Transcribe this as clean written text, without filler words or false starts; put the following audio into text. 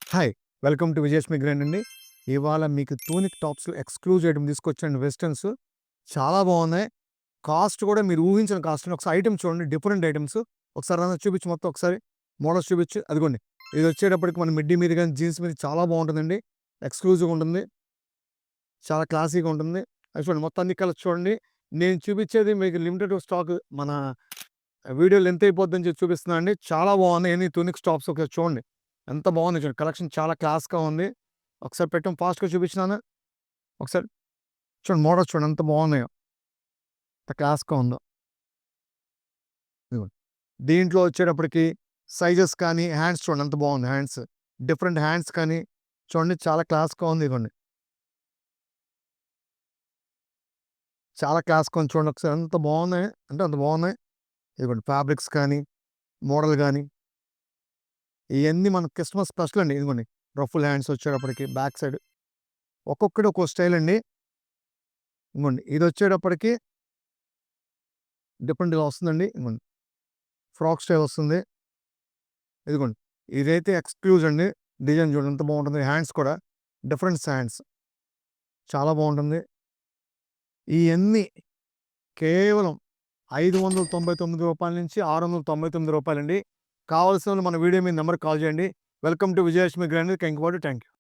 Hi! Welcome to Vijayalakshmi grand అండి. ఇవాళ మీకు టూనిక్ టాప్స్‌లో ఎక్స్‌క్లూజివ్ ఐటెమ్ తీసుకొచ్చానండి వెస్టర్న్స్. చాలా బాగున్నాయి. కాస్ట్ కూడా మీరు ఊహించని కాస్ట్ అండి. ఒకసారి ఐటెమ్ చూడండి డిఫరెంట్ ఐటెమ్స్. ఒకసారి అన్న చూపించు మొత్తం ఒకసారి. మోడల్స్ చూపించు. అదిగోండి. ఇది వచ్చేటప్పటికి మన మిడ్డీ మీద గాని, జీన్స్ మీద చాలా బాగుంటుందండి. ఎక్స్‌క్లూజివ్‌గా ఉంటుంది. చాలా క్లాసీగా ఉంటుంది. అది చూడండి మొత్తం అన్ని కలర్స్ చూడండి. నేను చూపించేది మీకు లిమిటెడ్ స్టాక్ మన వీడియో లెంత్ అయిపోద్దని చెప్పి చూపిస్తున్నా అండి. చాలా బాగున్నాయి అన్ని టూనిక్ టాప్స్ ఒకసారి చూడండి. ఎంత బాగుంది చూడండి. కలెక్షన్ చాలా క్లాస్‌గా ఉంది. ఒకసారి పెట్టాం ఫాస్ట్‌గా చూపించినాను. ఒకసారి చూడండి మోడల్స్ చూడండి ఎంత బాగున్నాయో. ఎంత క్లాస్‌గా ఉందో. ఇదిగోండి. దీంట్లో వచ్చేటప్పటికి సైజెస్ కానీ, హ్యాండ్స్ చూడండి ఎంత బాగుంది హ్యాండ్స్. డిఫరెంట్ హ్యాండ్స్ కానీ చూడండి చాలా క్లాస్‌గా ఉంది ఇదిగోండి. చాలా క్లాస్‌గా ఉంది చూడండి ఒకసారి ఎంత బాగున్నాయి అంటే అంత బాగున్నాయి. ఇదిగోండి ఫ్యాబ్రిక్స్ కానీ, మోడల్ గాని ఇయన్నీ మన క్రిస్మస్ స్పెషల్ అండి. ఇదిగోండి రఫుల్ హ్యాండ్స్ వచ్చేటప్పటికి బ్యాక్ సైడ్ ఒక్కొక్కటి ఒక్కో స్టైల్ అండి. ఇదిగోండి ఇదొచ్చేటప్పటికి డిఫరెంట్‌గా వస్తుందండి. ఇదిగోండి ఫ్రాక్ స్టైల్ వస్తుంది. ఇదిగోండి ఇదైతే ఎక్స్‌క్లూజివ్ అండి. డిజైన్ చూడండి ఎంత బాగుంటుంది. హ్యాండ్స్ కూడా డిఫరెంట్ హ్యాండ్స్ చాలా బాగుంటుంది. ఇయన్నీ కేవలం రూ. 599 నుంచి రూ. 699 అండి. కావాల్సినోళ్ళు మన వీడియో మీద నంబర్‌కి కాల్ చేయండి. Welcome to Vijayalakshmi grand Kankipadu. Thank you.